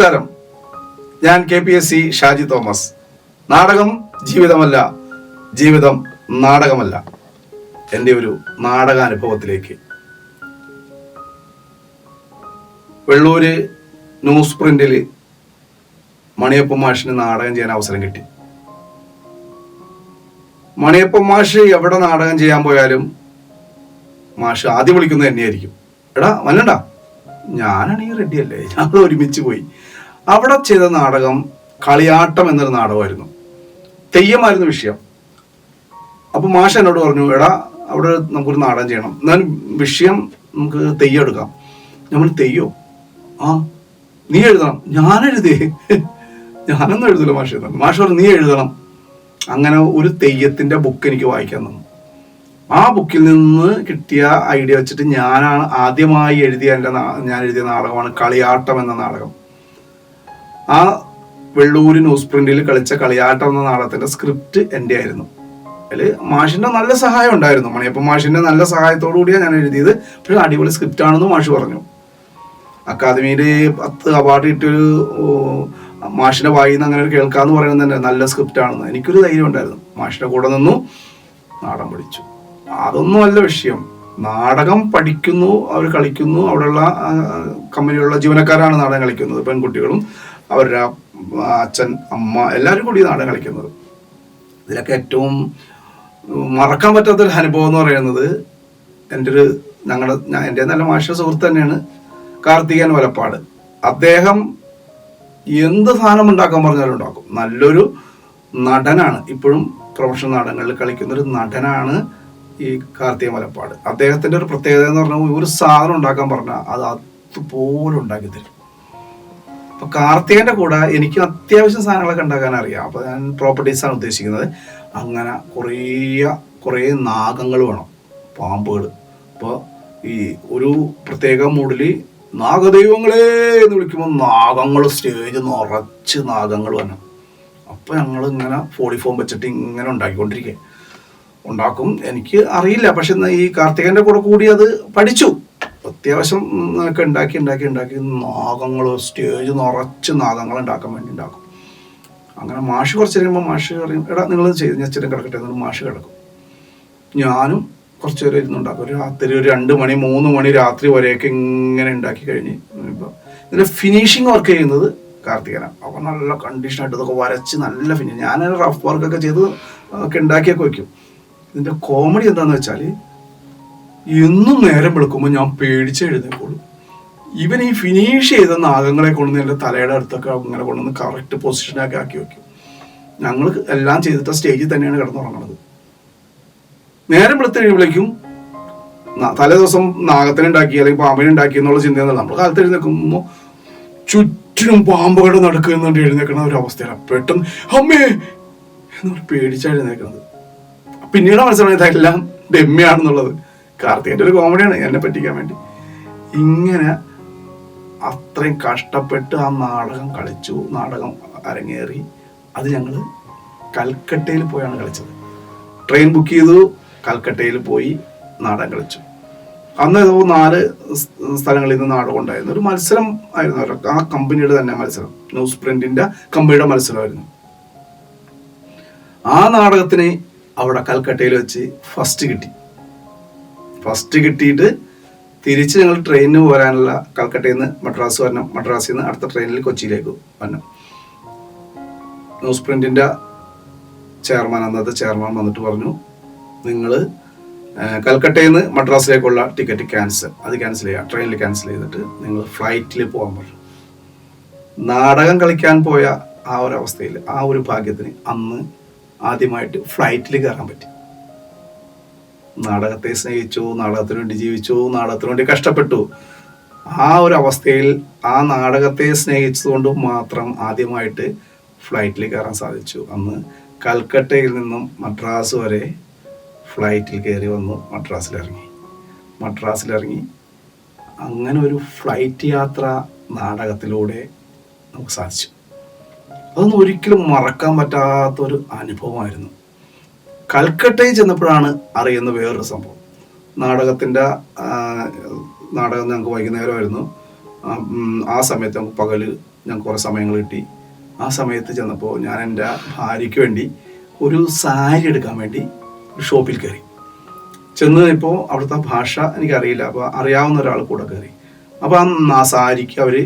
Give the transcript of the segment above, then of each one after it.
നമസ്കാരം. ഞാൻ KPSC Shaji Thomas. നാടകം ജീവിതമല്ല, ജീവിതം നാടകമല്ല. എൻ്റെ ഒരു നാടകാനുഭവത്തിലേക്ക്. വെള്ളൂര് ന്യൂസ് പ്രിന്റിൽ മണിയപ്പൻ മാഷിന് നാടകം ചെയ്യാൻ അവസരം കിട്ടി. മണിയപ്പൻ മാഷ് എവിടെ നാടകം ചെയ്യാൻ പോയാലും മാഷ് ആദ്യം വിളിക്കുന്നത് തന്നെയായിരിക്കും. എടാ വന്നണ്ടാ, ഞാനാണെങ്കിൽ റെഡിയല്ലേ. ഞങ്ങൾ ഒരുമിച്ച് പോയി. അവിടെ ചെയ്ത നാടകം കളിയാട്ടം എന്നൊരു നാടകമായിരുന്നു. തെയ്യമായിരുന്നു വിഷയം. അപ്പൊ മാഷ് എന്നോട് പറഞ്ഞു, എടാ അവിടെ നമുക്കൊരു നാടകം ചെയ്യണം, എന്നാൽ വിഷയം നമുക്ക് തെയ്യം എടുക്കാം. നമ്മൾ തെയ്യോ? ആ നീ എഴുതണം. ഞാനെഴുതേ? ഞാനൊന്നും എഴുതില്ല മാഷ് എഴുതണം. മാഷ് പറഞ്ഞു നീ എഴുതണം. അങ്ങനെ ഒരു തെയ്യത്തിന്റെ ബുക്ക് എനിക്ക് വായിക്കാൻ തന്നു. ആ ബുക്കിൽ നിന്ന് കിട്ടിയ ഐഡിയ വെച്ചിട്ട് ഞാനാണ് ആദ്യമായി ഞാൻ എഴുതിയ നാടകമാണ് കളിയാട്ടം എന്ന നാടകം. ആ വെള്ളൂര് ന്യൂസ് പ്രിന്റിൽ കളിച്ച കളിയാട്ടം എന്ന നാടകത്തിന്റെ സ്ക്രിപ്റ്റ് എൻ്റെ ആയിരുന്നു. അതിൽ മാഷിന്റെ നല്ല സഹായം ഉണ്ടായിരുന്നു. മണിയപ്പൻ മാഷിന്റെ നല്ല സഹായത്തോടു കൂടിയാണ് ഞാൻ എഴുതിയത്. പക്ഷെ അടിപൊളി സ്ക്രിപ്റ്റ് ആണെന്ന് മാഷ് പറഞ്ഞു. അക്കാദമിയിൽ 10 അവാർഡ് കിട്ടിയൊരു മാഷിന്റെ വായിൽ നിന്ന് അങ്ങനെ കേൾക്കാന്ന് പറയുന്നത് തന്നെ നല്ല സ്ക്രിപ്റ്റ് ആണെന്ന് എനിക്കൊരു ധൈര്യം ഉണ്ടായിരുന്നു. മാഷിന്റെ കൂടെ നിന്നു, നാടകം പഠിച്ചു. അതൊന്നും അല്ല വിഷയം. നാടകം പഠിക്കുന്നു, അവർ കളിക്കുന്നു. അവിടെയുള്ള കമ്പനിയിലുള്ള ജീവനക്കാരാണ് നാടകം കളിക്കുന്നത്. പെൺകുട്ടികളും അവരുടെ അച്ഛൻ, അമ്മ എല്ലാവരും കൂടി നാടകം കളിക്കുന്നത്. ഇതിലൊക്കെ ഏറ്റവും മറക്കാൻ പറ്റാത്തൊരു അനുഭവം എന്ന് പറയുന്നത് എൻ്റെ നല്ല മാഷ സുഹൃത്ത് തന്നെയാണ് കാർത്തികൻ വലപ്പാട്. അദ്ദേഹം എന്ത് സാധനം ഉണ്ടാക്കാൻ പറഞ്ഞാലും ഉണ്ടാക്കും. നല്ലൊരു നടനാണ്. ഇപ്പോഴും പ്രൊഫഷണൽ നാടകങ്ങളിൽ കളിക്കുന്ന ഒരു നടനാണ് ഈ കാർത്തിക മലപ്പാട്. അദ്ദേഹത്തിന്റെ ഒരു പ്രത്യേകത എന്ന് പറഞ്ഞാൽ ഒരു സാധനം ഉണ്ടാക്കാൻ പറഞ്ഞാൽ അത് അതുപോലെ ഉണ്ടാക്കി തരും. അപ്പൊ കാർത്തികന്റെ കൂടെ എനിക്ക് അത്യാവശ്യം സാധനങ്ങളൊക്കെ ഉണ്ടാക്കാൻ അറിയാം. അപ്പൊ ഞാൻ പ്രോപ്പർട്ടീസാണ് ഉദ്ദേശിക്കുന്നത്. അങ്ങനെ കുറേ നാഗങ്ങൾ വേണം, പാമ്പുകൾ. അപ്പോൾ ഈ ഒരു പ്രത്യേക മൂഡില് നാഗദൈവങ്ങളെ എന്ന് വിളിക്കുമ്പോൾ നാഗങ്ങൾ സ്റ്റേജ് നിറച്ച് നാഗങ്ങൾ വന്നു. അപ്പൊ ഞങ്ങൾ ഇങ്ങനെ 40 വെച്ചിട്ട് ഇങ്ങനെ ഉണ്ടാക്കും. എനിക്ക് അറിയില്ല, പക്ഷെ ഈ കാർത്തികന്റെ കൂടെ കൂടി അത് പഠിച്ചു. അത്യാവശ്യം ഒക്കെ ഉണ്ടാക്കി നാഗങ്ങൾ സ്റ്റേജ് നിറച്ച് നാഗങ്ങൾ ഉണ്ടാക്കാൻ വേണ്ടി ഉണ്ടാക്കും. അങ്ങനെ മാഷ് കുറച്ച് കഴിയുമ്പോൾ മാഷ് പറയും, എടാ നിങ്ങൾ ചെയ്ത് ഞാൻ ചിരം കിടക്കട്ടെ എന്ന് മാഷ് കിടക്കും. ഞാനും കുറച്ച് നേരം ഇരുന്നുണ്ടാക്കും. രാത്രി ഒരു 2 മണി 3 മണി രാത്രി വരെയൊക്കെ ഇങ്ങനെ ഉണ്ടാക്കി കഴിഞ്ഞ് ഇപ്പോൾ ഇതിൻ്റെ ഫിനിഷിങ് വർക്ക് ചെയ്യുന്നത് കാർത്തികനാണ്. അപ്പോൾ നല്ല കണ്ടീഷനായിട്ട് ഇതൊക്കെ വരച്ച് നല്ല ഫിനിഷിങ്. ഞാൻ റഫ് വർക്കൊക്കെ ചെയ്ത് ഒക്കെ ഉണ്ടാക്കിയൊക്കെ വയ്ക്കും. ഇതിൻ്റെ കോമഡി എന്താണെന്ന് വെച്ചാൽ എന്നും നേരം വെളുക്കുമ്പോൾ ഞാൻ പേടിച്ച് എഴുന്നേക്കുള്ളൂ. ഇവൻ ഈ ഫിനിഷ് ചെയ്ത നാഗങ്ങളെ കൊണ്ടുവന്ന് എൻ്റെ തലയുടെ അടുത്തൊക്കെ അങ്ങനെ കൊണ്ടുവന്ന് കറക്റ്റ് പൊസിഷനൊക്കെ ആക്കി വയ്ക്കും. ഞങ്ങൾ എല്ലാം ചെയ്തിട്ട് സ്റ്റേജിൽ തന്നെയാണ് കിടന്നുറങ്ങുന്നത്. നേരം വെളുത്ത് കഴിയുമ്പോഴേക്കും തലേ ദിവസം നാഗത്തിനുണ്ടാക്കി അല്ലെങ്കിൽ പാമ്പിനുണ്ടാക്കി എന്നുള്ള ചിന്തയൊന്നും നമ്മൾ കാലത്ത് എഴുന്നേക്കുമ്പോൾ ചുറ്റിനും പാമ്പുകളുടെ നടക്കുന്നുണ്ട് എഴുന്നേക്കുന്ന ഒരു അവസ്ഥയാണ്. പെട്ടെന്ന് അമ്മേ എന്നൊരു പേടിച്ചാണ് എഴുന്നേക്കുന്നത്. പിന്നീട് മനസ്സിലായത് ഇതെല്ലാം ഡെമ്മിയാണെന്നുള്ളത്. കാർത്തികന്റെ ഒരു കോമഡിയാണ് എന്നെ പറ്റിക്കാൻ വേണ്ടി. ഇങ്ങനെ അത്രയും കഷ്ടപ്പെട്ട് ആ നാടകം കളിച്ചു. നാടകം അരങ്ങേറി. അത് ഞങ്ങൾ കൽക്കട്ടയിൽ പോയാണ് കളിച്ചത്. ട്രെയിൻ ബുക്ക് ചെയ്തു, കൽക്കട്ടയിൽ പോയി നാടകം കളിച്ചു. അന്ന് ഏതോ 4 സ്ഥലങ്ങളിൽ നിന്ന് നാടകം ഉണ്ടായിരുന്നു. ഒരു മത്സരം ആയിരുന്നു. ആ കമ്പനിയുടെ തന്നെ മത്സരം, ന്യൂസ് പ്രിന്റിന്റെ കമ്പനിയുടെ മത്സരമായിരുന്നു. ആ നാടകത്തിന് അവിടെ കൽക്കട്ടയിൽ വെച്ച് ഫസ്റ്റ് കിട്ടിയിട്ട് തിരിച്ച് ഞങ്ങൾ ട്രെയിനിന് പോരാനുള്ള കൽക്കട്ടയിൽ നിന്ന് മദ്രാസിൽ നിന്ന് അടുത്ത ട്രെയിനിൽ കൊച്ചിയിലേക്ക് വന്നു. ന്യൂസ് പ്രിന്റിന്റെ അന്നത്തെ ചെയർമാൻ വന്നിട്ട് പറഞ്ഞു, നിങ്ങൾ കൽക്കട്ടയിൽ നിന്ന് മദ്രാസിലേക്കുള്ള ടിക്കറ്റ് ക്യാൻസൽ ചെയ്യുക, ട്രെയിനിൽ ക്യാൻസൽ ചെയ്തിട്ട് നിങ്ങൾ ഫ്ലൈറ്റിൽ പോകാൻ പറഞ്ഞു. നാടകം കളിക്കാൻ പോയ ആ ഒരു അവസ്ഥയിൽ, ആ ഒരു ഭാഗ്യത്തിന് അന്ന് ആദ്യമായിട്ട് ഫ്ലൈറ്റിൽ കയറാൻ പറ്റി. നാടകത്തെ സ്നേഹിച്ചു, നാടകത്തിന് വേണ്ടി ജീവിച്ചു, നാടകത്തിന് വേണ്ടി കഷ്ടപ്പെട്ടു. ആ ഒരു അവസ്ഥയിൽ ആ നാടകത്തെ സ്നേഹിച്ചതുകൊണ്ട് മാത്രം ആദ്യമായിട്ട് ഫ്ലൈറ്റിൽ കയറാൻ സാധിച്ചു. അന്ന് കൽക്കട്ടയിൽ നിന്നും മദ്രാസ് വരെ ഫ്ലൈറ്റിൽ കയറി വന്നു. മദ്രാസിലിറങ്ങി അങ്ങനെ ഒരു ഫ്ലൈറ്റ് യാത്ര നാടകത്തിലൂടെ നമുക്ക് സാധിച്ചു. അതൊന്നും ഒരിക്കലും മറക്കാൻ പറ്റാത്തൊരു അനുഭവമായിരുന്നു. കൽക്കട്ടയിൽ ചെന്നപ്പോഴാണ് അറിയുന്ന വേറൊരു സംഭവം. നാടകം ഞങ്ങൾക്ക് വൈകുന്നേരമായിരുന്നു. ആ സമയത്ത് നമുക്ക് പകല് ഞാൻ കുറേ സമയങ്ങൾ കിട്ടി. ആ സമയത്ത് ചെന്നപ്പോൾ ഞാൻ എൻ്റെ ഭാര്യയ്ക്ക് വേണ്ടി ഒരു സാരി എടുക്കാൻ വേണ്ടി ഒരു ഷോപ്പിൽ കയറി. ചെന്ന് ഇപ്പോൾ അവിടുത്തെ ഭാഷ എനിക്കറിയില്ല, അപ്പോൾ അറിയാവുന്ന ഒരാൾ കൂടെ കയറി. അപ്പോൾ ആ സാരിക്ക് അവർ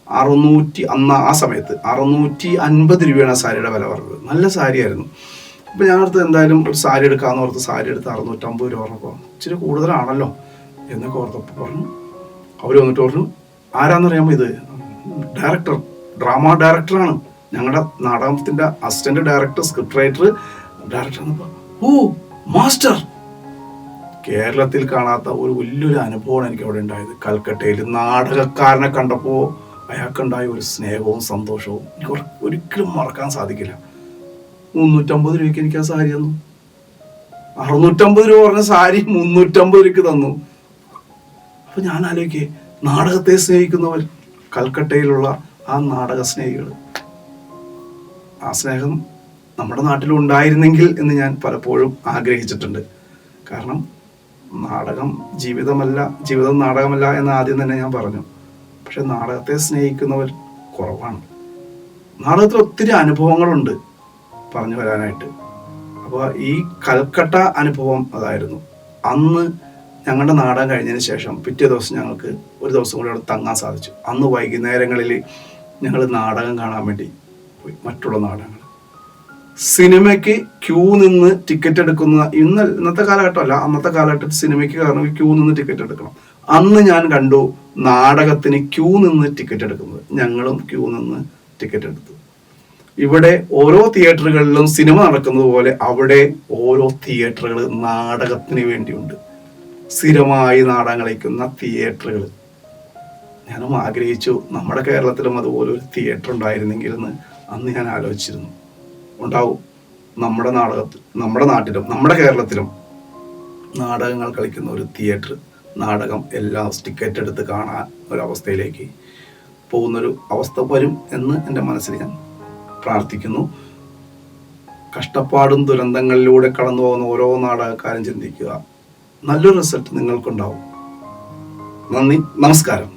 ആ സമയത്ത് 650 രൂപയാണ് ആ സാരിയുടെ വില പറഞ്ഞത്. നല്ല സാരിയായിരുന്നു. അപ്പോൾ ഞാനടുത്ത് എന്തായാലും ഒരു സാരി എടുക്കാമെന്ന് ഓർത്ത് സാരി എടുത്ത് 650 രൂപ പറഞ്ഞപ്പോൾ ഇച്ചിരി കൂടുതലാണല്ലോ എന്നൊക്കെ ഓർത്തപ്പോൾ പറഞ്ഞു. അവർ വന്നിട്ട് പറഞ്ഞു, ആരാന്നറിയാമോ, ഇത് ഡ്രാമ ഡയറക്ടറാണ്, ഞങ്ങളുടെ നാടകത്തിൻ്റെ assistant director, script writer, director. Oh master! കേരളത്തിൽ കാണാത്ത ഒരു വലിയൊരു അനുഭവമാണ് എനിക്ക് അവിടെ ഉണ്ടായത്. കൽക്കട്ടയിൽ നാടകക്കാരനെ കണ്ടപ്പോൾ അയാൾക്കുണ്ടായ ഒരു സ്നേഹവും സന്തോഷവും എനിക്ക് ഒരിക്കലും മറക്കാൻ സാധിക്കില്ല. 350 രൂപയ്ക്ക് എനിക്ക് ആ സാരി തന്നു. 650 രൂപ പറഞ്ഞ സാരി 350 രൂപയ്ക്ക് തന്നു. അപ്പൊ ഞാൻ ആലോചിക്കേ, നാടകത്തെ സ്നേഹിക്കുന്നവർ, കൽക്കട്ടയിലുള്ള ആ നാടക സ്നേഹികൾ, ആ സ്നേഹം നമ്മുടെ നാട്ടിലുണ്ടായിരുന്നെങ്കിൽ എന്ന് ഞാൻ പലപ്പോഴും ആഗ്രഹിച്ചിട്ടുണ്ട്. കാരണം നാടകം ജീവിതം നാടകമല്ല എന്ന് ആദ്യം തന്നെ ഞാൻ പറഞ്ഞു. പക്ഷെ നാടകത്തെ സ്നേഹിക്കുന്നവർ കുറവാണ്. നാടകത്തിൽ ഒത്തിരി അനുഭവങ്ങളുണ്ട് പറഞ്ഞു വരാനായിട്ട്. അപ്പോൾ ഈ കൽക്കട്ട അനുഭവം അതായിരുന്നു. അന്ന് ഞങ്ങളുടെ നാടകം കഴിഞ്ഞതിന് ശേഷം പിറ്റേ ദിവസം ഞങ്ങൾക്ക് ഒരു ദിവസം കൂടി അവിടെ തങ്ങാൻ സാധിച്ചു. അന്ന് വൈകുന്നേരങ്ങളിൽ ഞങ്ങൾ നാടകം കാണാൻ വേണ്ടി പോയി. മറ്റുള്ള നാടകങ്ങൾ, സിനിമയ്ക്ക് ക്യൂ നിന്ന് ടിക്കറ്റ് എടുക്കുന്ന ഇന്നത്തെ കാലഘട്ടമല്ല, അന്നത്തെ കാലഘട്ടത്തിൽ സിനിമയ്ക്ക് കാരണം ക്യൂ നിന്ന് ടിക്കറ്റ് എടുക്കണം. അന്ന് ഞാൻ കണ്ടു നാടകത്തിന് ക്യൂ നിന്ന് ടിക്കറ്റ് എടുക്കുന്നത്. ഞങ്ങളും ക്യൂ നിന്ന് ടിക്കറ്റ് എടുത്തു. ഇവിടെ ഓരോ തിയേറ്ററുകളിലും സിനിമ നടക്കുന്നത് പോലെ അവിടെ ഓരോ തിയേറ്ററുകൾ നാടകത്തിന് വേണ്ടിയുണ്ട്. സ്ഥിരമായി നാടകം കളിക്കുന്ന തിയേറ്ററുകൾ. ഞാനും ആഗ്രഹിച്ചു നമ്മുടെ കേരളത്തിലും അതുപോലെ ഒരു തിയേറ്റർ ഉണ്ടായിരുന്നെങ്കിൽ എന്ന് അന്ന് ഞാൻ ആലോചിച്ചിരുന്നു. ഉണ്ടാവും. നമ്മുടെ നാട്ടിലും നമ്മുടെ കേരളത്തിലും നാടകങ്ങൾ കളിക്കുന്ന ഒരു തിയേറ്റർ, നാടകം എല്ലാം ടിക്കറ്റ് എടുത്ത് കാണാൻ ഒരവസ്ഥയിലേക്ക് പോകുന്നൊരു അവസ്ഥ വരും എന്ന് എൻ്റെ മനസ്സിൽ ഞാൻ പ്രാർത്ഥിക്കുന്നു. കഷ്ടപ്പാടും ദുരന്തങ്ങളിലൂടെ കടന്നു പോകുന്ന ഓരോ നാടകക്കാരും ചിന്തിക്കുക, നല്ലൊരു റിസൾട്ട് നിങ്ങൾക്കുണ്ടാവും. നന്ദി, നമസ്കാരം.